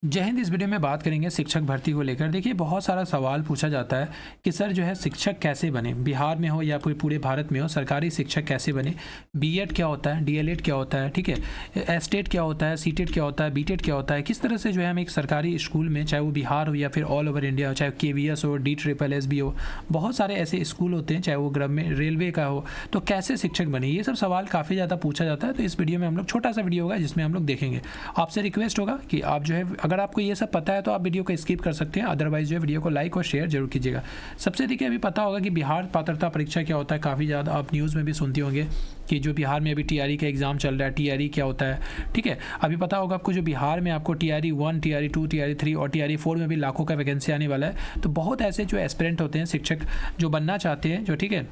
जय हिंद। इस वीडियो में बात करेंगे शिक्षक भर्ती को लेकर। देखिए, बहुत सारा सवाल पूछा जाता है कि सर जो है शिक्षक कैसे बने, बिहार में हो या कोई पूरे भारत में हो, सरकारी शिक्षक कैसे बने, बीएड क्या होता है, डीएलएड क्या होता है, ठीक है, एस्टेट क्या होता है, सीटेट क्या होता है, बीटेट क्या होता है, किस तरह से जो है हम एक सरकारी स्कूल में, चाहे वो बिहार हो या फिर ऑल ओवर इंडिया हो, चाहे केवीएस हो, DSSS हो, बहुत सारे ऐसे स्कूल होते हैं, चाहे वो गवर्नमेंट रेलवे का हो, तो कैसे शिक्षक बने, ये सब सवाल काफ़ी ज़्यादा पूछा जाता है। तो इस वीडियो में हम लोग छोटा सा वीडियो होगा जिसमें हम लोग देखेंगे। आपसे रिक्वेस्ट होगा कि आप जो है, अगर आपको ये सब पता है तो आप वीडियो को स्किप कर सकते हैं, अदरवाइज जो है वीडियो को लाइक और शेयर जरूर कीजिएगा। सबसे देखिए, अभी पता होगा कि बिहार पात्रता परीक्षा क्या होता है, काफ़ी ज़्यादा आप न्यूज़ में भी सुनते होंगे कि जो बिहार में अभी टीआरई का एग्जाम चल रहा है, टीआरई क्या होता है, ठीक है। अभी पता होगा आपको जो बिहार में आपको टीआरई 1, टीआरई 2, टीआरई 3 और टीआरई 4 में भी लाखों का वैकेंसी आने वाला है। तो बहुत ऐसे जो एस्पिरेंट होते हैं, शिक्षक जो बनना चाहते हैं, जो ठीक है,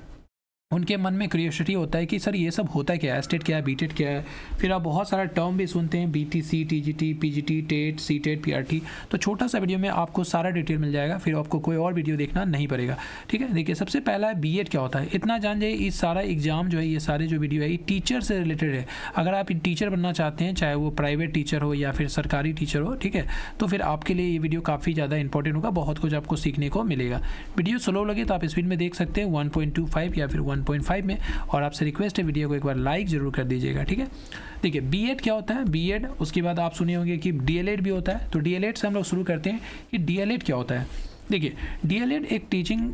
उनके मन में क्यूरियोसिटी होता है कि सर ये सब होता है क्या, एस्टेट क्या है, बीटेट क्या है। फिर आप बहुत सारा टर्म भी सुनते हैं, BTC, TGT, PGT, TET, CTET, PRT. तो छोटा सा वीडियो में आपको सारा डिटेल मिल जाएगा, फिर आपको कोई और वीडियो देखना नहीं पड़ेगा, ठीक है। देखिए, सबसे पहला है बीएड क्या होता है। इतना जान जाइए, इस सारा एग्जाम जो है, ये सारे जो वीडियो है, ये टीचर से रिलेटेड है। अगर आप टीचर बनना चाहते हैं, चाहे वो प्राइवेट टीचर हो या फिर सरकारी टीचर हो, ठीक है, तो फिर आपके लिए ये वीडियो काफ़ी ज़्यादा इंपॉर्टेंट होगा, बहुत कुछ आपको सीखने को मिलेगा। वीडियो स्लो लगे तो आप स्पीड में देख सकते हैं 1.25 या फिर 1.5 में। और आपसे रिक्वेस्ट है, वीडियो को एक बार लाइक जरूर कर दीजिएगा, ठीक है। देखिए, बीएड क्या होता है, बीएड, उसके बाद आप सुने होंगे कि डीएलएड भी होता है। तो डीएलएड से हम लोग शुरू करते हैं कि डीएलएड क्या होता है। देखिए, डीएलएड एक टीचिंग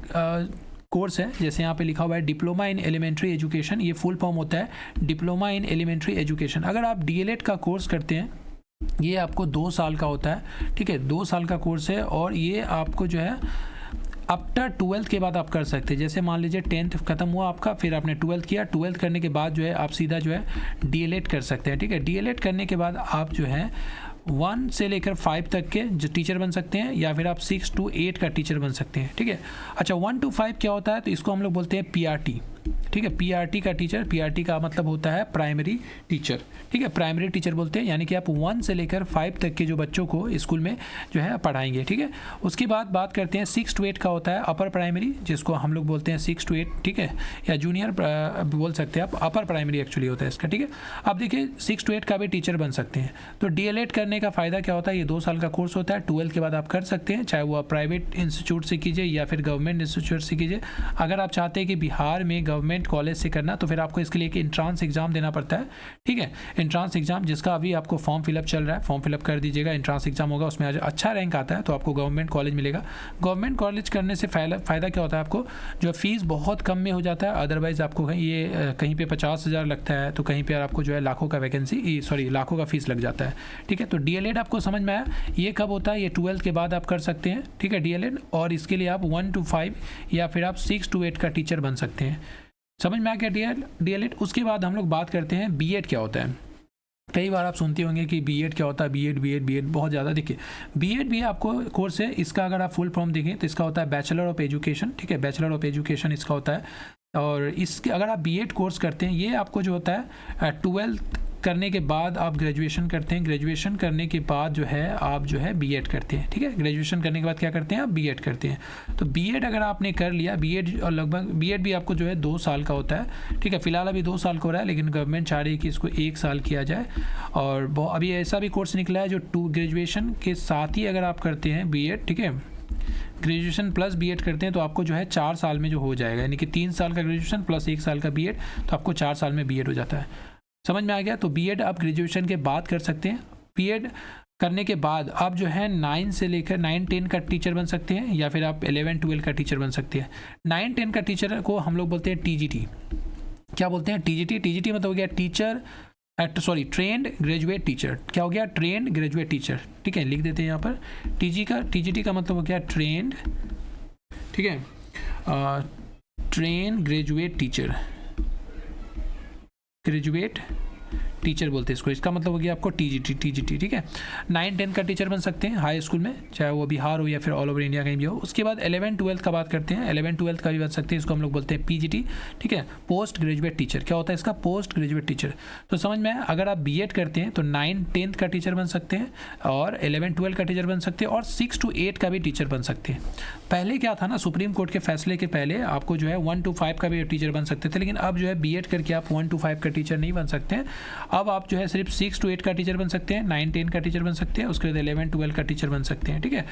कोर्स है, जैसे यहाँ पे लिखा हुआ है डिप्लोमा इन एलिमेंट्री एजुकेशन, ये फुल फॉर्म होता है डिप्लोमा इन एलिमेंट्री एजुकेशन। अगर आप डीएलएड का कोर्स करते हैं, ये आपको 2 साल का होता है, ठीक है, 2 साल का कोर्स है। और ये आपको जो है आफ्टर 12th के बाद आप कर सकते हैं। जैसे मान लीजिए 10th खत्म हुआ आपका, फिर आपने 12th किया, 12th करने के बाद जो है आप सीधा जो है डीएलएड कर सकते हैं, ठीक है। डीएलएड करने के बाद आप जो है 1 से लेकर 5 तक के जो टीचर बन सकते हैं, या फिर आप 6 to 8 का टीचर बन सकते हैं, ठीक है। अच्छा, 1 to 5 क्या होता है, तो इसको हम लोग बोलते हैं पीआरटी, ठीक है। पीआरटी का टीचर, पीआरटी का मतलब होता है प्राइमरी टीचर, ठीक है, प्राइमरी टीचर बोलते हैं। यानी कि आप 1 से लेकर 5 तक के जो बच्चों को स्कूल में जो है पढ़ाएंगे, ठीक है। उसके बाद बात करते हैं 6 to 8 का होता है अपर प्राइमरी, जिसको हम लोग बोलते हैं 6 to 8, ठीक है, या जूनियर बोल सकते हैं आप, अपर प्राइमरी एक्चुअली होता है इसका, ठीक है। अब देखिए, 6 to 8 का भी टीचर बन सकते हैं। तो डीएलएड करने का फ़ायदा क्या होता है, ये 2 साल का कोर्स होता है, 12th के बाद आप कर सकते हैं, चाहे वो आप प्राइवेट इंस्टीट्यूट से कीजिए या फिर गवर्नमेंट इंस्टीट्यूट से कीजिए। अगर आप चाहते हैं कि बिहार में गवर्नमेंट कॉलेज से करना, तो फिर आपको इसके लिए एक एंट्रांस एग्जाम देना पड़ता है, ठीक है, एंट्रांस एग्जाम, जिसका अभी आपको फॉर्म फिलअप चल रहा है, फॉर्म फिलअप कर दीजिएगा। एंट्रांस एग्जाम होगा, उसमें अच्छा रैंक आता है तो आपको गवर्नमेंट कॉलेज मिलेगा। गवर्नमेंट कॉलेज करने से फ़ायदा क्या होता है, आपको जो फीस बहुत कम में हो जाता है। अदरवाइज आपको ये कहीं पे 50,000 लगता है, तो कहीं पर आपको जो है लाखों का वैकेंसी, सॉरी, लाखों का फीस लग जाता है, ठीक है। तो डीएलएड आपको समझ में आया, ये कब होता है, ये 12th के बाद आप कर सकते हैं, ठीक है, डीएलएड। और इसके लिए आप 1 to 5 या फिर आप 6 to 8 का टीचर बन सकते हैं। समझ में आ गया डीएलएड। उसके बाद हम लोग बात करते हैं बीएड क्या होता है। कई बार आप सुनते होंगे कि बीएड क्या होता है, बीएड बहुत ज़्यादा। देखिए, बीएड भी आपको कोर्स है, इसका अगर आप फुल फॉर्म देखें तो इसका होता है बैचलर ऑफ एजुकेशन, ठीक है, बैचलर ऑफ एजुकेशन इसका होता है। और इसके अगर आप बीएड कोर्स करते हैं, ये आपको जो होता है 12th करने के बाद आप ग्रेजुएशन करते हैं, ग्रेजुएशन करने के बाद जो है आप जो है बीएड करते हैं, ठीक है। ग्रेजुएशन करने के बाद क्या करते हैं, आप बीएड करते हैं। तो बीएड अगर आपने कर लिया, बीएड, और लगभग बीएड भी आपको जो है 2 साल का होता है, ठीक है। फिलहाल अभी 2 साल का हो रहा है, लेकिन गवर्नमेंट चाह रही है कि इसको 1 साल किया जाए। और अभी ऐसा भी कोर्स निकला है जो ग्रेजुएशन के साथ ही अगर आप करते हैं बीएड, ठीक है, ग्रेजुएशन प्लस बीएड करते हैं, तो आपको जो है 4 साल में जो हो जाएगा, यानी कि 3 साल का ग्रेजुएशन प्लस 1 साल का बीएड, तो आपको 4 साल में बीएड हो जाता है। समझ में आ गया। तो बीएड आप ग्रेजुएशन के बाद कर सकते हैं। बीएड करने के बाद आप जो है 9 से लेकर 9-10 का टीचर बन सकते हैं, या फिर आप 11-12 का टीचर बन सकते हैं। 9-10 का टीचर को हम लोग बोलते हैं टीजीटी। क्या बोलते हैं, टीजीटी। टीजीटी मतलब हो गया टीचर ट्रेंड ग्रेजुएट टीचर। क्या हो गया, ट्रेंड ग्रेजुएट टीचर, ठीक है, लिख देते हैं यहाँ पर। टीजीटी का मतलब हो गया ट्रेंड, ठीक है, ट्रेन ग्रेजुएट टीचर बोलते हैं इसको। इसका मतलब हो गया आपको टीजीटी, ठीक है। 9-10 का टीचर बन सकते हैं हाई स्कूल में, चाहे वो बिहार हो या फिर ऑल ओवर इंडिया कहीं भी हो। उसके बाद 11-12 का बात करते हैं, 11-12 का भी बन सकते हैं, इसको हम लोग बोलते हैं पीजीटी, ठीक है, पोस्ट ग्रेजुएट टीचर। क्या होता है इसका, पोस्ट ग्रेजुएट टीचर। तो समझ में आया, अगर आप बीएड करते हैं तो 9-10 का टीचर बन सकते हैं, और 11-12 का टीचर बन सकते हैं, और 6 to 8 का भी टीचर बन सकते हैं। पहले क्या था ना, सुप्रीम कोर्ट के फैसले के पहले आपको जो है 1 to 5 का भी टीचर बन सकते थे, लेकिन अब जो है बीएड करके आप 1 to 5 का टीचर नहीं बन सकते हैं। अब आप जो है सिर्फ 6 to 8 का टीचर बन सकते हैं, 9 10 का टीचर बन सकते हैं, उसके बाद 11 12 का टीचर बन सकते हैं। ठीक है,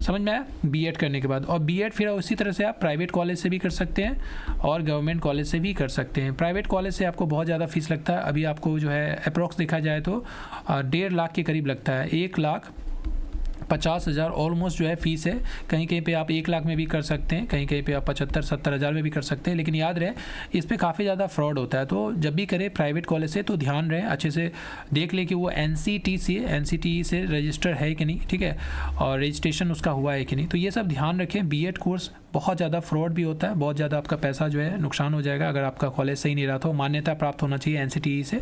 समझ में आया बीएड करने के बाद। और बीएड फिर उसी तरह से आप प्राइवेट कॉलेज से भी कर सकते हैं और गवर्नमेंट कॉलेज से भी कर सकते हैं। प्राइवेट कॉलेज से आपको बहुत ज़्यादा फीस लगता है, अभी आपको जो है अप्रॉक्स देखा जाए तो 1.5 लाख के करीब लगता है, 1,50,000 ऑलमोस्ट जो है फीस है। कहीं कहीं पे आप 1 लाख में भी कर सकते हैं, कहीं कहीं पे आप 75-70 हज़ार में भी कर सकते हैं, लेकिन याद रहे इस पे काफ़ी ज़्यादा फ्रॉड होता है। तो जब भी करें प्राइवेट कॉलेज से तो ध्यान रहे, अच्छे से देख ले कि वो NCTE से रजिस्टर है कि नहीं, ठीक है, और रजिस्ट्रेशन उसका हुआ है कि नहीं। तो ये सब ध्यान रखें। बीएड कोर्स बहुत ज़्यादा फ्रॉड भी होता है, बहुत ज़्यादा आपका पैसा जो है नुकसान हो जाएगा अगर आपका कॉलेज सही नहीं रहा। तो मान्यता प्राप्त होना चाहिए NCTE से।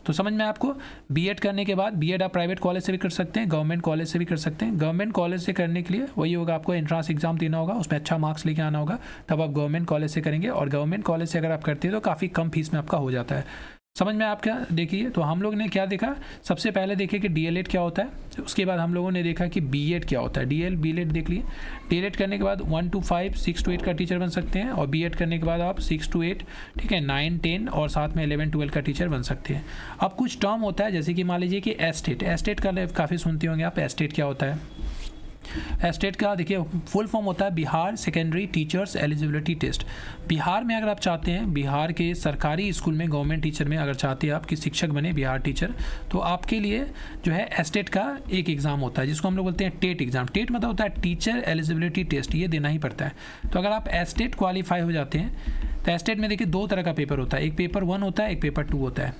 तो समझ में आपको बीएड करने के बाद बीएड आप प्राइवेट कॉलेज से भी कर सकते हैं, गवर्नमेंट कॉलेज से भी कर सकते हैं। गवर्नमेंट कॉलेज से करने के लिए वही होगा, आपको एंट्रेंस एग्जाम देना होगा, उसमें अच्छा मार्क्स लेके आना होगा, तब आप गवर्नमेंट कॉलेज से करेंगे। और गवर्नमेंट कॉलेज से अगर आप करते हैं तो काफ़ी कम फीस में आपका हो जाता है। समझ में आप क्या देखिए, तो हम लोग ने क्या देखा, सबसे पहले देखे कि डीएलएड क्या होता है, उसके बाद हम लोगों ने देखा कि बीएड क्या होता है। बीएड देख लिए। डीएलएड करने के बाद 1 to 5 6 to 8 का टीचर बन सकते हैं, और बीएड करने के बाद आप 6 to 8, ठीक है, 9 10 और साथ में 11 12 का टीचर बन सकते हैं। अब कुछ टर्म होता है, जैसे कि मान लीजिए कि एस्टेट का काफ़ी सुनते होंगे आप। एस्टेट क्या होता है? एस्टेट का देखिए फुल फॉर्म होता है Bihar secondary teachers eligibility test. Bihar में अगर आप चाहते हैं, बिहार के सरकारी स्कूल में गवर्नमेंट टीचर में अगर चाहते हैं आप कि शिक्षक बने बिहार टीचर, तो आपके लिए जो है एस्टेट का एक एग्ज़ाम होता है जिसको हम लोग बोलते हैं टेट एग्ज़ाम। टेट मतलब होता है टीचर एलिजिबिलिटी टेस्ट, ये देना ही पड़ता है। तो अगर आप एस्टेट क्वालिफाई हो जाते हैं तो एस्टेट में देखिए 2 तरह का पेपर होता है, एक पेपर 1 होता है, एक पेपर 2 होता है।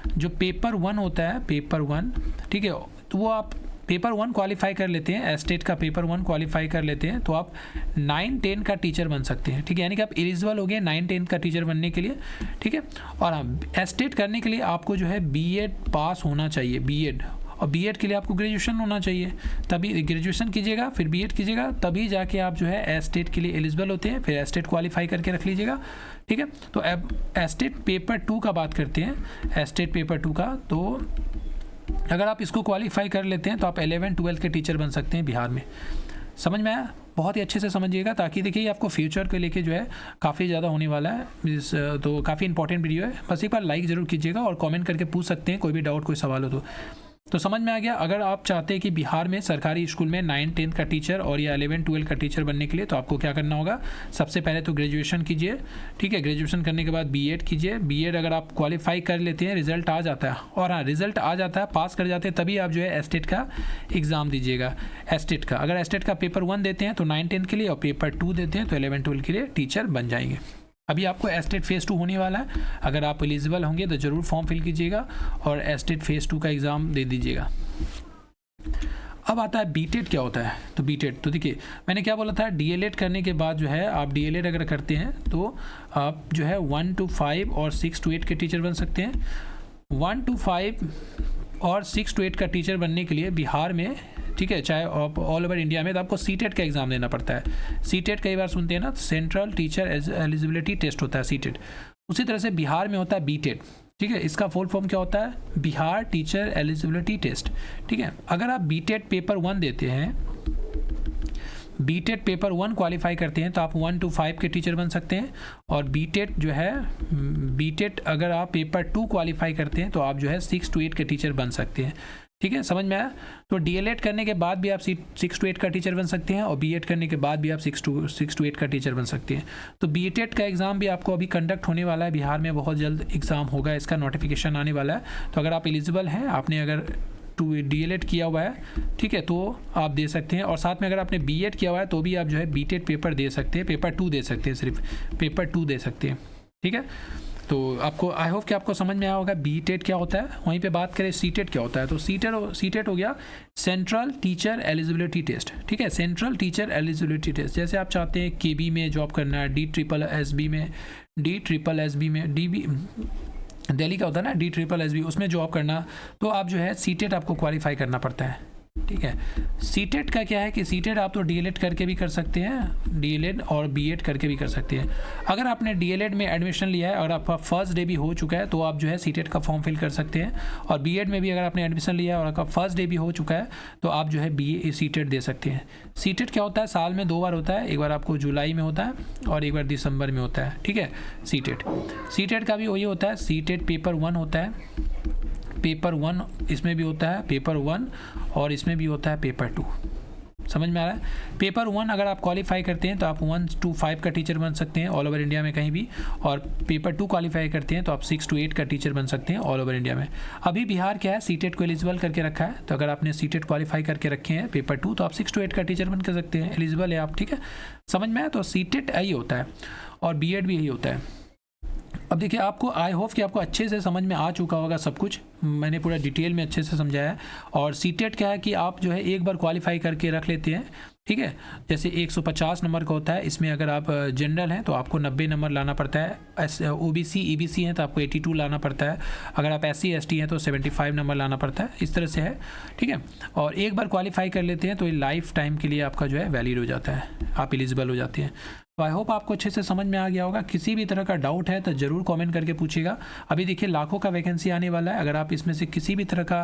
जो पेपर 1 होता है, पेपर 1, ठीक है, तो वो आप पेपर 1 क्वालिफाई कर लेते हैं, एस्टेट का पेपर 1 क्वालिफाई कर लेते हैं तो आप 9 10 का टीचर बन सकते हैं। ठीक है, यानी कि आप एलिजिबल हो गए 9 10 का टीचर बनने के लिए। ठीक है, और हाँ, एस्टेट करने के लिए आपको जो है बीएड पास होना चाहिए, बीएड, और बीएड के लिए आपको ग्रेजुएशन होना चाहिए, तभी ग्रेजुएशन कीजिएगा फिर बीएड कीजिएगा, तभी जाके आप जो है एस्टेट के लिए एलिजिबल होते हैं। फिर एस्टेट क्वालिफाई करके रख लीजिएगा। ठीक है, तो अब एस्टेट पेपर 2 का बात करते हैं। एस्टेट पेपर 2 का, तो अगर आप इसको क्वालिफाई कर लेते हैं तो आप 11 12 के टीचर बन सकते हैं बिहार में। समझ में आया? बहुत ही अच्छे से समझिएगा, ताकि देखिए आपको फ्यूचर के लेके जो है काफ़ी ज़्यादा होने वाला है। तो काफ़ी इंपॉर्टेंट वीडियो है, बस एक बार लाइक ज़रूर कीजिएगा और कमेंट करके पूछ सकते हैं कोई भी डाउट, कोई सवाल हो तो समझ में आ गया। अगर आप चाहते हैं कि बिहार में सरकारी स्कूल में 9 10 का टीचर और या 11 12 का टीचर बनने के लिए, तो आपको क्या करना होगा, सबसे पहले तो ग्रेजुएशन कीजिए। ठीक है, ग्रेजुएशन करने के बाद बीएड कीजिए। बीएड अगर आप क्वालिफाई कर लेते हैं, रिजल्ट आ जाता है, और हाँ रिजल्ट आ जाता है, पास कर जाते हैं, तभी आप जो है एस्टेट का एग्ज़ाम दीजिएगा। एस्टेट का अगर एस्टेट का पेपर 1 देते हैं तो 9 10 के लिए, और पेपर 2 देते हैं तो 11 12 के लिए टीचर बन जाएंगे। अभी आपको एस्टेट फेज़ 2 होने वाला है, अगर आप एलिजिबल होंगे तो ज़रूर फॉर्म फिल कीजिएगा और एस्टेट फेज़ 2 का एग्ज़ाम दे दीजिएगा। अब आता है बीटेड क्या होता है। तो बीटेड, तो देखिए मैंने क्या बोला था, डीएलएड करने के बाद जो है आप डीएलएड अगर करते हैं तो आप जो है 1 to 5 और 6 to 8 के टीचर बन सकते हैं। 1 to 5 और 6 to 8 का टीचर बनने के लिए बिहार में, ठीक है, चाहे ऑल ओवर इंडिया में, तो आपको सीटेट का एग्ज़ाम देना पड़ता है। सीटेट कई बार सुनते हैं ना, सेंट्रल टीचर एलिजिबिलिटी टेस्ट होता है सीटेट। उसी तरह से बिहार में होता है बीटेड। ठीक है, इसका फुल फॉर्म क्या होता है, बिहार टीचर एलिजिबिलिटी टेस्ट। ठीक है, अगर आप बीटेड पेपर 1 देते हैं, बीटेड पेपर 1 क्वालिफाई करते हैं तो आप 1 to 5 के टीचर बन सकते हैं। और बीटेड जो है, बीटेड अगर आप पेपर 2 क्वालिफाई करते हैं तो आप जो है 6 to 8 के टीचर बन सकते हैं। ठीक है, समझ में आया? तो डीएलएड करने के बाद भी आप 6 to 8 का टीचर बन सकते हैं, और बीएड करने के बाद भी आप 6 to 8 का टीचर बन सकते हैं। तो बीटेड का एग्ज़ाम भी आपको अभी कंडक्ट होने वाला है बिहार में, बहुत जल्द एग्ज़ाम होगा, इसका नोटिफिकेशन आने वाला है। तो अगर आप एलिजिबल हैं, आपने अगर डीएलएड किया हुआ है, ठीक है, तो आप दे सकते हैं। और साथ में अगर आपने बीएड किया हुआ है तो भी आप जो है बीटेड पेपर दे सकते हैं, पेपर 2 दे सकते हैं, सिर्फ पेपर 2 दे सकते हैं। ठीक है, तो आपको आई होप कि आपको समझ में आया होगा बीटेड क्या होता है। वहीं पे बात करें सीटेड क्या होता है, तो सीटेड हो गया सेंट्रल टीचर एलिजिबिलिटी टेस्ट। ठीक है, सेंट्रल टीचर एलिजिबिलिटी टेस्ट, जैसे आप चाहते हैं केबी में जॉब करना है, DSSB में, DB दिल्ली का होता है ना, DSSB, उसमें जॉब करना, तो आप जो है सीटेड आपको क्वालिफाई करना पड़ता है। ठीक है। सीटेट का क्या है कि सीटेट आप तो डीएलएड करके भी कर सकते हैं, डीएलएड और बीएड करके भी कर सकते हैं। अगर आपने डीएलएड में एडमिशन लिया है और आपका फर्स्ट डे भी हो चुका है तो आप जो है सीटेट का फॉर्म फिल कर सकते हैं, और बीएड में भी अगर आपने एडमिशन लिया है और आपका फर्स्ट डे भी हो चुका है तो आप जो है बीए सीटेट दे सकते हैं। सीटेट क्या होता है, साल में 2 बार होता है, एक बार आपको जुलाई में होता है और एक बार दिसंबर में होता है, ठीक है। सीटेट का भी वही होता है, सीटेट पेपर 1 होता है, पेपर 1 इसमें भी होता है, पेपर 1 और इसमें भी होता है पेपर 2। समझ में आ रहा है। पेपर 1 अगर आप क्वालिफाई करते हैं तो आप 1 to 5 का टीचर बन सकते हैं ऑल ओवर इंडिया में कहीं भी, और पेपर 2 क्वालिफाई करते हैं तो आप 6 to 8 का टीचर बन सकते हैं ऑल ओवर इंडिया में। अभी बिहार क्या है, सीटेट को एलिजिबल करके रखा है, तो अगर आपने सीटेट क्वालिफाई करके रखे हैं पेपर 2 तो आप 6 to 8 का टीचर बन कर सकते हैं, एलिजिबल है आप, ठीक है। समझ में आया। तो सीटेट यही होता है और बीएड भी यही होता है। अब देखिए, आपको आई होप कि आपको अच्छे से समझ में आ चुका होगा सब कुछ, मैंने पूरा डिटेल में अच्छे से समझाया है। और सीटेट क्या है कि आप जो है एक बार क्वालिफाई करके रख लेते हैं, ठीक है। जैसे 150 नंबर का होता है, इसमें अगर आप जनरल हैं तो आपको 90 नंबर लाना पड़ता है, ओबीसी ईबीसी हैं तो आपको 82 लाना पड़ता है, अगर आप SC ST हैं तो 75 नंबर लाना पड़ता है, इस तरह से है, ठीक है। और एक बार क्वालिफाई कर लेते हैं तो ये लाइफ टाइम के लिए आपका जो है वैलिड हो जाता है, आप एलिजिबल हो जाते हैं। तो आई होप आपको अच्छे से समझ में आ गया होगा। किसी भी तरह का डाउट है तो ज़रूर कमेंट करके पूछिएगा। अभी देखिए लाखों का वैकेंसी आने वाला है, अगर आप इसमें से किसी भी तरह का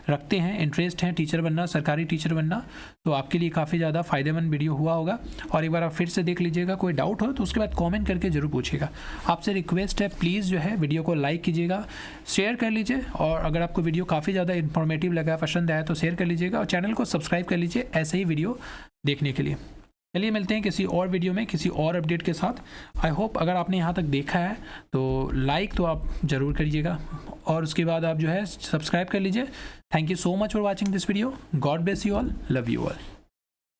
रखते हैं, इंटरेस्ट है टीचर बनना, सरकारी टीचर बनना, तो आपके लिए काफ़ी ज़्यादा फ़ायदेमंद वीडियो हुआ होगा। और एक बार आप फिर से देख लीजिएगा, कोई डाउट हो तो उसके बाद कॉमेंट करके ज़रूर पूछिएगा। आपसे रिक्वेस्ट है, प्लीज़ जो है वीडियो को लाइक कीजिएगा, शेयर कर लीजिए, और अगर आपको वीडियो काफ़ी ज़्यादा इन्फॉर्मेटिव लगा, पसंद आया तो शेयर कर लीजिएगा, और चैनल को सब्सक्राइब कर लीजिए ऐसे ही वीडियो देखने के लिए। चलिए मिलते हैं किसी और वीडियो में किसी और अपडेट के साथ। आई होप अगर आपने यहाँ तक देखा है तो लाइक तो आप ज़रूर करिएगा, और उसके बाद आप जो है सब्सक्राइब कर लीजिए। Thank you so much for watching this video. God bless you all, love you all.